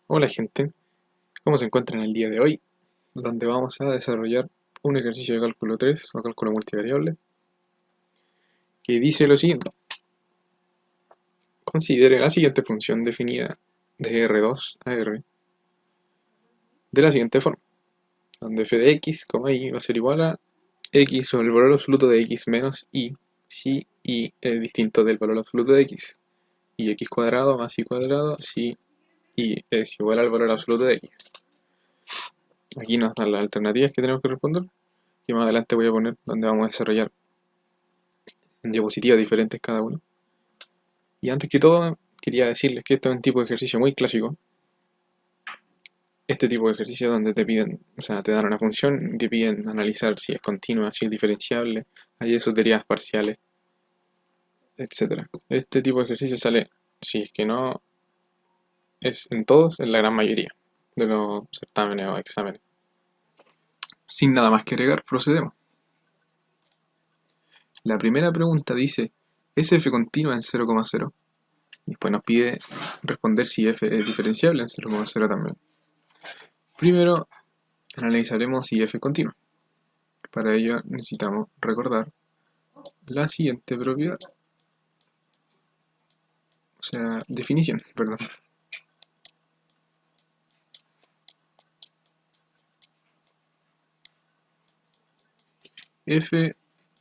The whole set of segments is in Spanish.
Hola gente, ¿cómo se encuentran el día de hoy? Donde vamos a desarrollar un ejercicio de cálculo 3 o cálculo multivariable que dice lo siguiente. Considere la siguiente función definida de R2 a R de la siguiente forma, donde f de x, y va a ser igual a x sobre el valor absoluto de x menos y si y es distinto del valor absoluto de x, y x cuadrado más y cuadrado si y es igual al valor absoluto de x. Aquí nos dan las alternativas que tenemos que responder, que más adelante voy a poner donde vamos a desarrollar en diapositivas diferentes cada uno. Y antes que todo, quería decirles que este es un tipo de ejercicio muy clásico. Este tipo de ejercicio donde te piden, o sea, te dan una función y te piden analizar si es continua, si es diferenciable, hay sus derivas parciales, etcétera. Este tipo de ejercicio sale, si es que no, es en todos, en la gran mayoría de los certámenes o exámenes. Sin nada más que agregar, procedemos. La primera pregunta dice, ¿es f continua en 0,0? Y después nos pide responder si f es diferenciable en 0,0 también. Primero analizaremos si f es continua. Para ello necesitamos recordar la siguiente propiedad, o sea, definición, perdón. F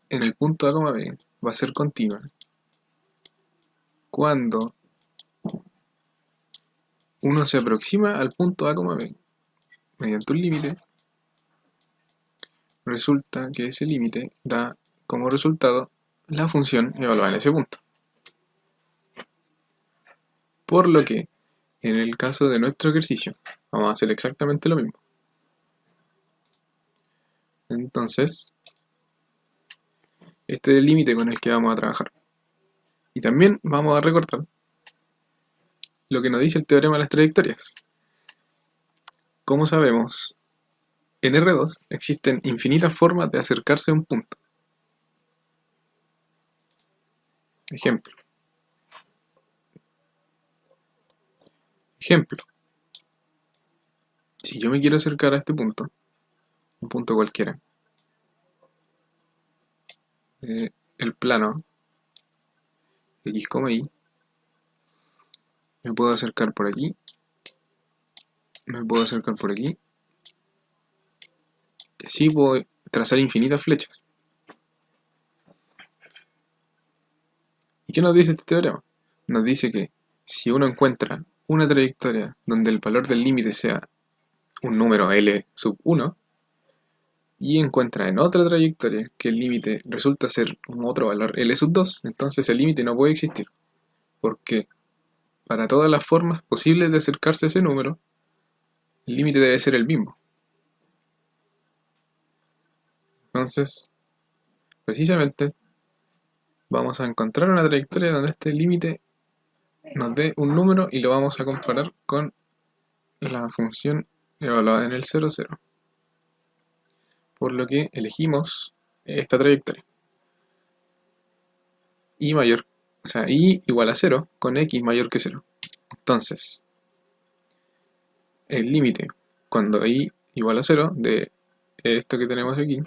en el punto A, B va a ser continua cuando uno se aproxima al punto A, B mediante un límite. Resulta que ese límite da como resultado la función evaluada en ese punto. Por lo que, en el caso de nuestro ejercicio, vamos a hacer exactamente lo mismo. Entonces, este es el límite con el que vamos a trabajar. Y también vamos a recordar lo que nos dice el teorema de las trayectorias. Como sabemos, en R2 existen infinitas formas de acercarse a un punto. Ejemplo. Si yo me quiero acercar a este punto, un punto cualquiera, el plano x, y, me puedo acercar por aquí, me puedo acercar por aquí, y así puedo trazar infinitas flechas. ¿Y qué nos dice este teorema? Nos dice que si uno encuentra una trayectoria donde el valor del límite sea un número L sub 1 y encuentra en otra trayectoria que el límite resulta ser un otro valor L sub 2, entonces el límite no puede existir, porque para todas las formas posibles de acercarse a ese número, el límite debe ser el mismo. Entonces, precisamente, vamos a encontrar una trayectoria donde este límite nos dé un número y lo vamos a comparar con la función evaluada en el 0, 0. Por lo que elegimos esta trayectoria. Y mayor, o sea, y igual a 0 con x mayor que 0. Entonces, el límite cuando y igual a 0 de esto que tenemos aquí,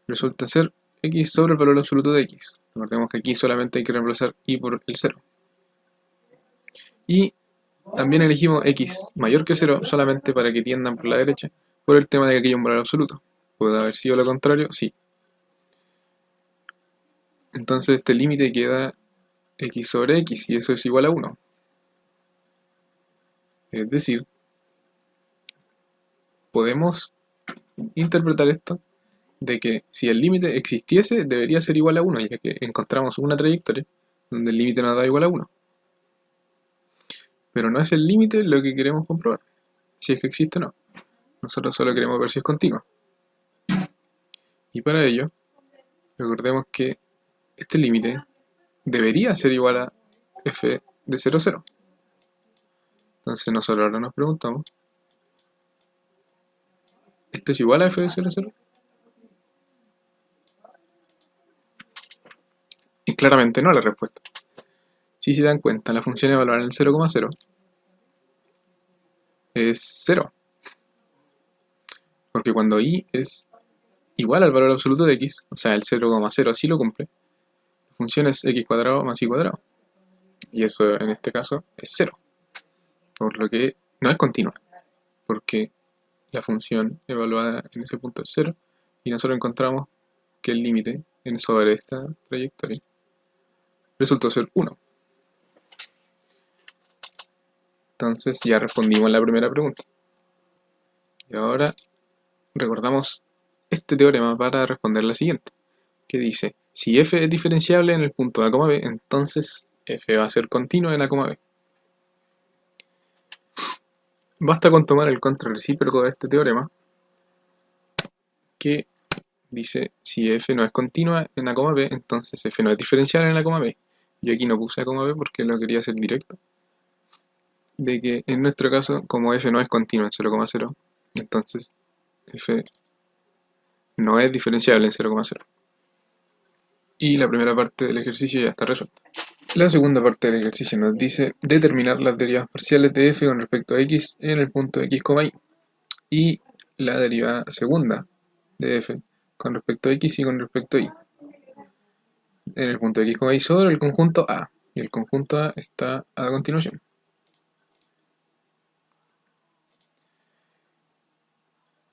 resulta ser x sobre el valor absoluto de x. Recordemos que aquí solamente hay que reemplazar y por el 0. Y también elegimos x mayor que 0 solamente para que tiendan por la derecha, por el tema de que aquí hay un valor absoluto. ¿Puede haber sido lo contrario? Sí. Entonces este límite queda x sobre x y eso es igual a 1. Es decir, podemos interpretar esto de que si el límite existiese debería ser igual a 1, ya que encontramos una trayectoria donde el límite nos da igual a 1. Pero no es el límite lo que queremos comprobar, si es que existe o no. Nosotros solo queremos ver si es continua. Y para ello, recordemos que este límite debería ser igual a f de 0, 0. Entonces nosotros ahora nos preguntamos, ¿esto es igual a f de 0, 0? Y claramente no la respuesta. Si se dan cuenta, la función evaluada en el 0,0 es 0. Porque cuando i es igual al valor absoluto de x, o sea, el 0,0 sí lo cumple, la función es x cuadrado más y cuadrado. Y eso en este caso es 0. Por lo que no es continua. Porque la función evaluada en ese punto es 0. Y nosotros encontramos que el límite sobre esta trayectoria resultó ser 1. Entonces ya respondimos la primera pregunta. Y ahora recordamos este teorema para responder la siguiente, que dice, si f es diferenciable en el punto A, B, entonces f va a ser continua en A, B. Basta con tomar el contrarrecíproco de este teorema, que dice, si f no es continua en A, B, entonces f no es diferenciable en A, B. Yo aquí no puse A, B porque lo quería hacer directo. De que en nuestro caso, como f no es continua en 0,0, entonces f no es diferenciable en 0,0. Y la primera parte del ejercicio ya está resuelta. La segunda parte del ejercicio nos dice determinar las derivas parciales de f con respecto a x en el punto x, y. Y la derivada segunda de f con respecto a x y con respecto a y. En el punto x, y sobre el conjunto A. Y el conjunto A está a continuación.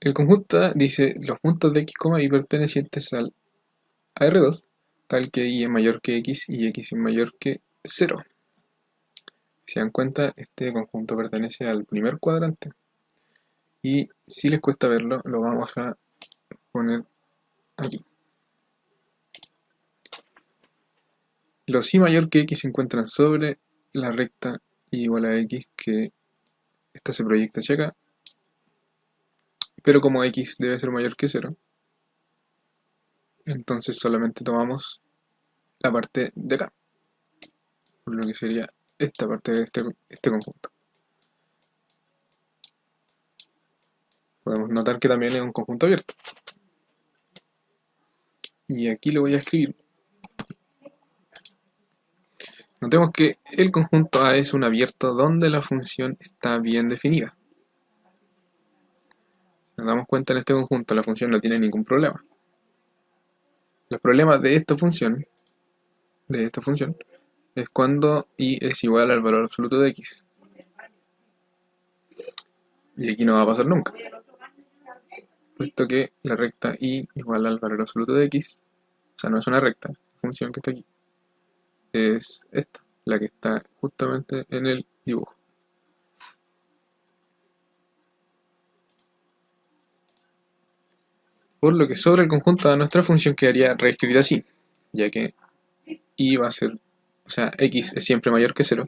El conjunto A dice los puntos de x, y pertenecientes al a R2, tal que y es mayor que x y x es mayor que 0. Si se dan cuenta, este conjunto pertenece al primer cuadrante. Y si les cuesta verlo, lo vamos a poner aquí. Los y mayor que x se encuentran sobre la recta y igual a x, que esta se proyecta hacia acá. Pero como x debe ser mayor que 0, entonces solamente tomamos la parte de acá, por lo que sería esta parte de este conjunto. Podemos notar que también es un conjunto abierto. Y aquí lo voy a escribir. Notemos que el conjunto A es un abierto donde la función está bien definida. Si nos damos cuenta, en este conjunto la función no tiene ningún problema. Los problemas de esta función es cuando y es igual al valor absoluto de x. Y aquí no va a pasar nunca, puesto que la recta y igual al valor absoluto de x, o sea, no es una recta, la función que está aquí, es esta, la que está justamente en el dibujo. Por lo que sobre el conjunto de nuestra función quedaría reescrita así, ya que y va a ser, o sea, x es siempre mayor que 0,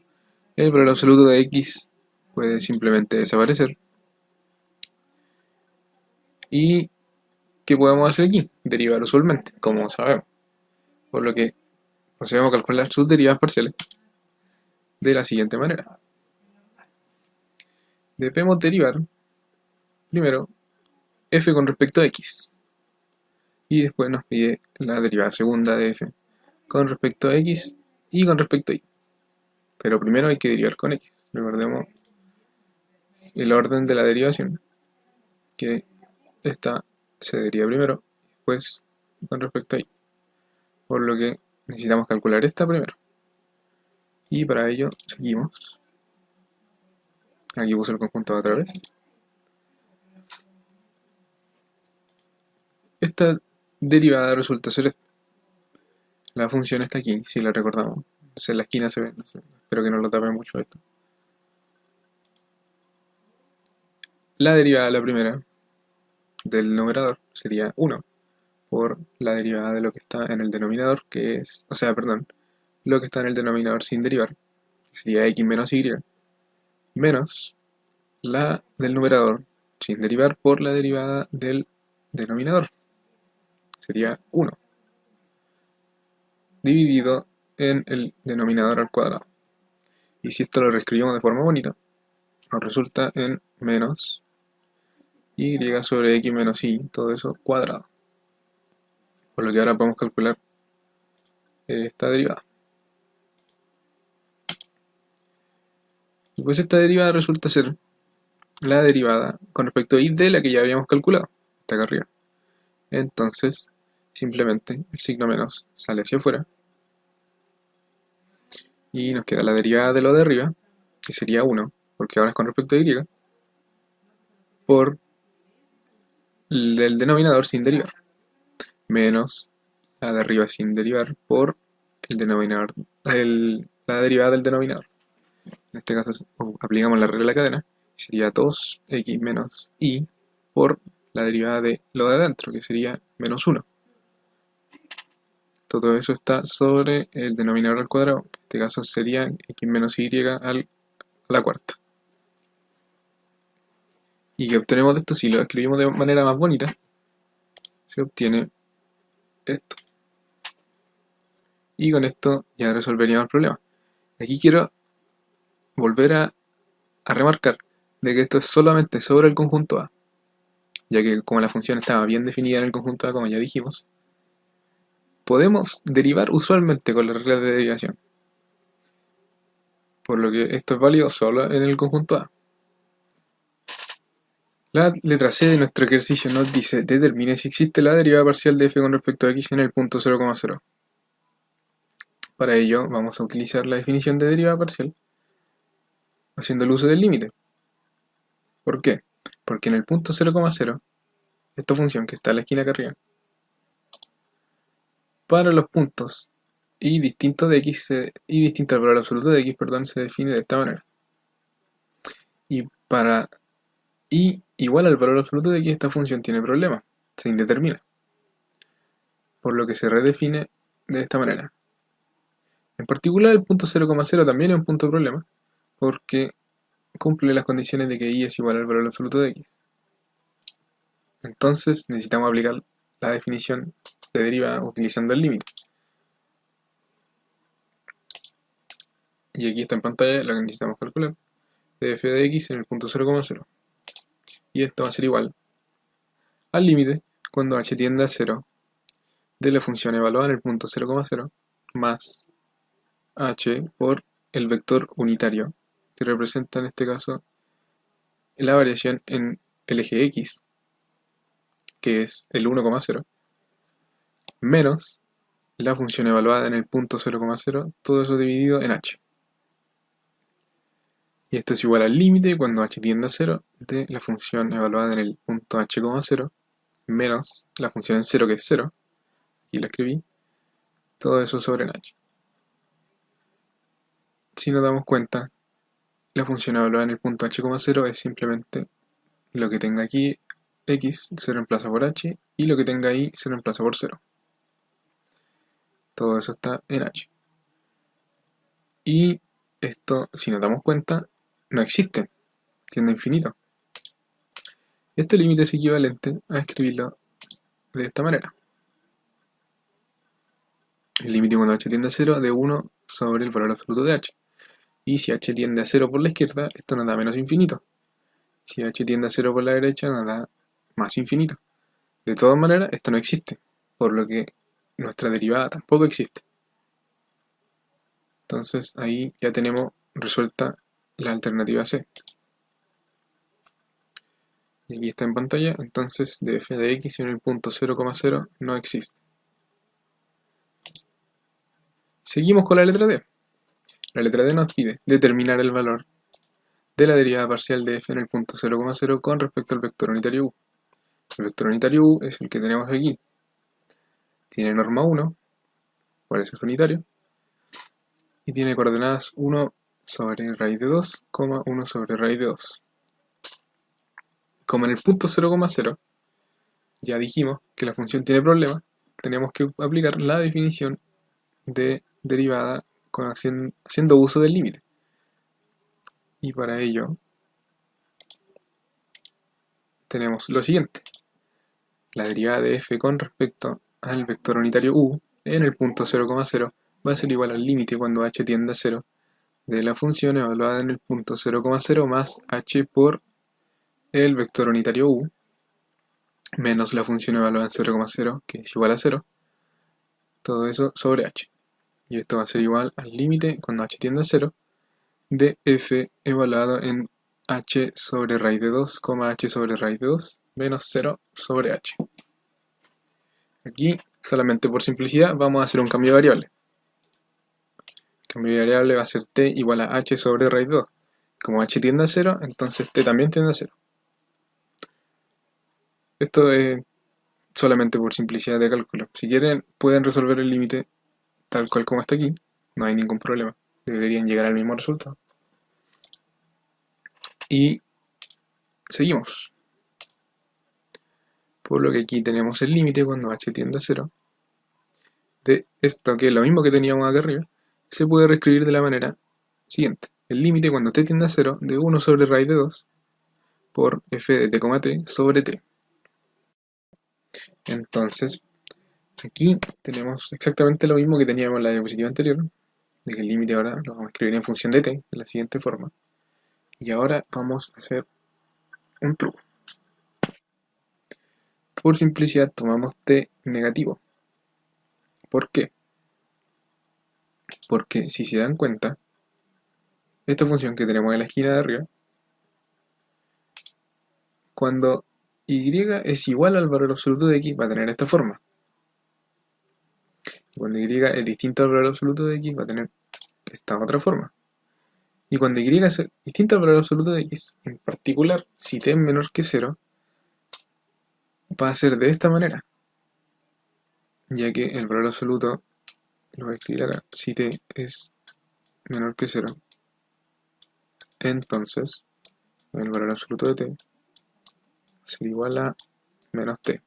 el valor absoluto de x puede simplemente desaparecer. ¿Y qué podemos hacer aquí? Derivar usualmente, como sabemos. Por lo que procedemos a calcular sus derivadas parciales de la siguiente manera. Debemos derivar primero f con respecto a x. Y después nos pide la derivada segunda de f con respecto a x y con respecto a y. Pero primero hay que derivar con x. Recordemos el orden de la derivación, que esta se deriva primero, después con respecto a y. Por lo que necesitamos calcular esta primero. Y para ello seguimos. Aquí puse el conjunto otra vez. Esta derivada resulta ser esta. La función está aquí, si la recordamos. No sé, en la esquina se ve, no sé, espero que no lo tape mucho esto. La derivada de la primera del numerador sería 1 por la derivada de lo que está en el denominador, que es, o sea, perdón, lo que está en el denominador sin derivar, que sería x menos y, menos la del numerador sin derivar por la derivada del denominador, sería 1, dividido en el denominador al cuadrado. Y si esto lo reescribimos de forma bonita, nos resulta en menos y sobre x menos y, todo eso cuadrado. Por lo que ahora podemos calcular esta derivada. Y pues esta derivada resulta ser la derivada con respecto a y de la que ya habíamos calculado, está acá arriba. Entonces, simplemente el signo menos sale hacia afuera y nos queda la derivada de lo de arriba, que sería 1, porque ahora es con respecto a y, por el denominador sin derivar, menos la de arriba sin derivar por el denominador, la derivada del denominador. En este caso aplicamos la regla de la cadena, sería 2x menos y por la derivada de lo de adentro, que sería menos 1. Todo eso está sobre el denominador al cuadrado, en este caso sería x menos y a la cuarta. ¿Y qué obtenemos de esto? Si lo escribimos de manera más bonita, se obtiene esto. Y con esto ya resolveríamos el problema. Aquí quiero volver a remarcar de que esto es solamente sobre el conjunto A, ya que como la función estaba bien definida en el conjunto A, como ya dijimos, podemos derivar usualmente con las reglas de derivación, por lo que esto es válido solo en el conjunto A. La letra C de nuestro ejercicio nos dice: determine si existe la derivada parcial de f con respecto a x en el punto 0,0. Para ello vamos a utilizar la definición de derivada parcial haciendo el uso del límite. ¿Por qué? Porque en el punto 0,0, esta función que está en la esquina acá arriba, para los puntos y distinto de x y distinto al valor absoluto de x, se define de esta manera. Y para y igual al valor absoluto de x, esta función tiene problema, se indetermina, por lo que se redefine de esta manera. En particular el punto 0,0 también es un punto problema, porque cumple las condiciones de que y es igual al valor absoluto de x. Entonces necesitamos aplicar la definición de derivada utilizando el límite. Y aquí está en pantalla lo que necesitamos calcular, de f de x en el punto 0,0. Y esto va a ser igual al límite cuando h tiende a 0 de la función evaluada en el punto 0,0 más h por el vector unitario, que representa en este caso la variación en el eje x, que es el 1,0, menos la función evaluada en el punto 0,0, todo eso dividido en h. Y esto es igual al límite cuando h tiende a 0 de la función evaluada en el punto h,0 menos la función en 0, que es 0, aquí la escribí, todo eso sobre en h. Si nos damos cuenta, la función evaluada en el punto h,0 es simplemente lo que tenga aquí x se reemplaza por h y lo que tenga y se reemplaza por 0. Todo eso está en h. Y esto, si nos damos cuenta, no existe, tiende a infinito. Este límite es equivalente a escribirlo de esta manera. El límite cuando h tiende a 0 de 1 sobre el valor absoluto de h. Y si h tiende a 0 por la izquierda, esto nos da menos infinito. Si h tiende a 0 por la derecha, nos da más infinito. De todas maneras, esto no existe, por lo que nuestra derivada tampoco existe. Entonces ahí ya tenemos resuelta la alternativa C. Y aquí está en pantalla, entonces de f de x en el punto 0,0 no existe. Seguimos con la letra D. La letra D nos pide determinar el valor de la derivada parcial de f en el punto 0,0 con respecto al vector unitario u. El vector unitario u es el que tenemos aquí. Tiene norma 1, por eso es unitario, y tiene coordenadas 1 sobre raíz de 2, 1 sobre raíz de 2. Como en el punto 0,0 ya dijimos que la función tiene problemas, tenemos que aplicar la definición de derivada haciendo uso del límite. Y para ello tenemos lo siguiente. La derivada de f con respecto al vector unitario u en el punto 0,0 va a ser igual al límite cuando h tiende a 0 de la función evaluada en el punto 0,0 más h por el vector unitario u menos la función evaluada en 0,0, que es igual a 0, todo eso sobre h. Y esto va a ser igual al límite cuando h tiende a 0 de f evaluado en h sobre raíz de 2, h sobre raíz de 2, menos 0 sobre h. Aquí, solamente por simplicidad, vamos a hacer un cambio de variable. El cambio de variable va a ser t igual a h sobre raíz de 2. Como h tiende a 0, entonces t también tiende a 0. Esto es solamente por simplicidad de cálculo. Si quieren, pueden resolver el límite tal cual como está aquí. No hay ningún problema. Deberían llegar al mismo resultado. Y seguimos. Por lo que aquí tenemos el límite cuando h tiende a 0 de esto, que es lo mismo que teníamos acá arriba, se puede reescribir de la manera siguiente. El límite cuando t tiende a 0 de 1 sobre raíz de 2 por f de t, t sobre t. Entonces, aquí tenemos exactamente lo mismo que teníamos en la diapositiva anterior, de que el límite ahora lo vamos a escribir en función de t, de la siguiente forma. Y ahora vamos a hacer un truco. Por simplicidad tomamos t negativo. ¿Por qué? Porque si se dan cuenta, esta función que tenemos en la esquina de arriba, cuando y es igual al valor absoluto de x, va a tener esta forma. Y cuando y es distinto al valor absoluto de x, va a tener esta otra forma. Y cuando y es distinto al valor absoluto de x, en particular, si t es menor que 0, va a ser de esta manera. Ya que el valor absoluto, lo voy a escribir acá, si t es menor que 0, entonces el valor absoluto de t va a ser igual a menos t.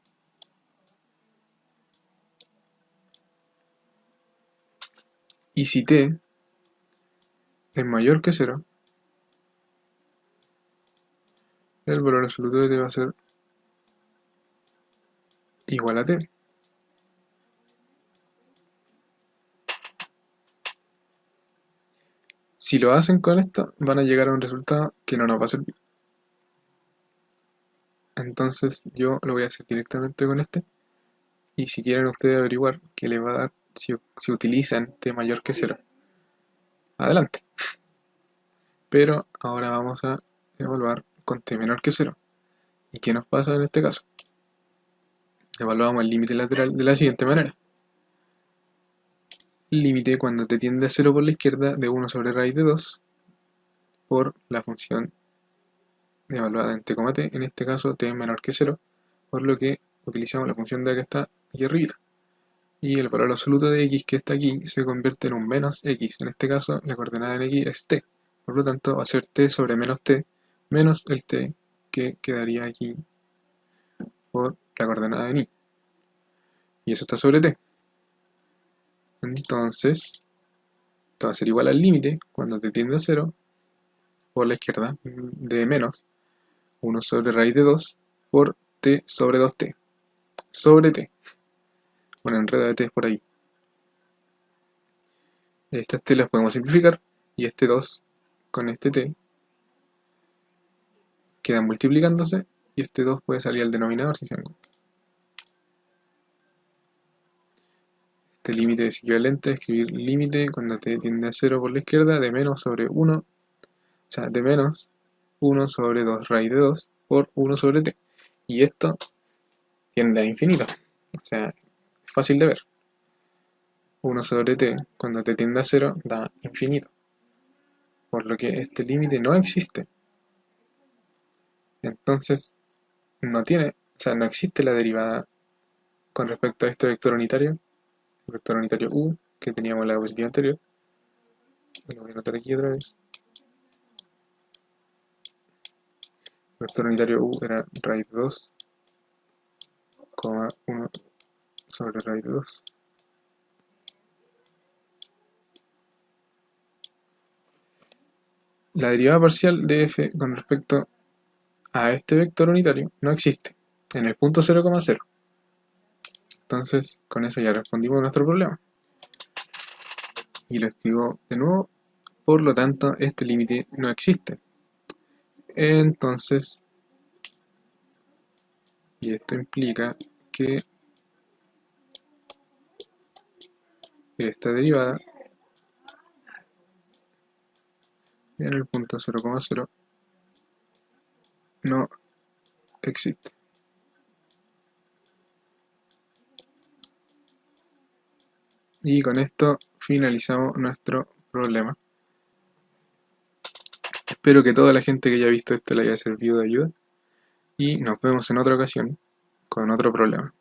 Y si t es mayor que 0, el valor absoluto de t va a ser igual a t. Si lo hacen con esto, van a llegar a un resultado que no nos va a servir. Entonces yo lo voy a hacer directamente con este. Y si quieren ustedes averiguar qué les va a dar si utilizan t mayor que 0, adelante. Pero ahora vamos a evaluar con t menor que 0. ¿Y qué nos pasa en este caso? Evaluamos el límite lateral de la siguiente manera. Límite cuando t tiende a 0 por la izquierda de 1 sobre raíz de 2 por la función evaluada en t, t, en este caso t es menor que 0, por lo que utilizamos la función de que está aquí arriba. Y el valor absoluto de x que está aquí se convierte en un menos x. En este caso, la coordenada en x es t. Por lo tanto, va a ser t sobre menos t menos el t que quedaría aquí por la coordenada en y. Y eso está sobre t. Entonces, esto va a ser igual al límite cuando t tiende a 0 por la izquierda de menos 1 sobre raíz de 2 por t sobre 2t sobre t. Un enredo de t por ahí. Estas t las podemos simplificar y este 2 con este t quedan multiplicándose y este 2 puede salir al denominador si se dan cuenta. Este límite es equivalente a escribir límite cuando t tiende a 0 por la izquierda de menos sobre 1, o sea, de menos 1 sobre 2 raíz de 2 por 1 sobre t. Y esto tiende a infinito, o sea, es fácil de ver. 1 sobre t cuando t tiende a 0 da infinito, por lo que este límite no existe. Entonces, no existe la derivada con respecto a este vector unitario, el vector unitario u que teníamos en la diapositiva anterior. Lo voy a anotar aquí otra vez. El vector unitario u era raíz de 2, 1 sobre raíz de 2. La derivada parcial de f con respecto a este vector unitario no existe en el punto 0,0. Entonces, con eso ya respondimos a nuestro problema. Y lo escribo de nuevo. Por lo tanto, este límite no existe. Entonces, y esto implica que esta derivada en el punto 0,0 no existe. Y con esto finalizamos nuestro problema. Espero que toda la gente que haya visto esto le haya servido de ayuda y nos vemos en otra ocasión con otro problema.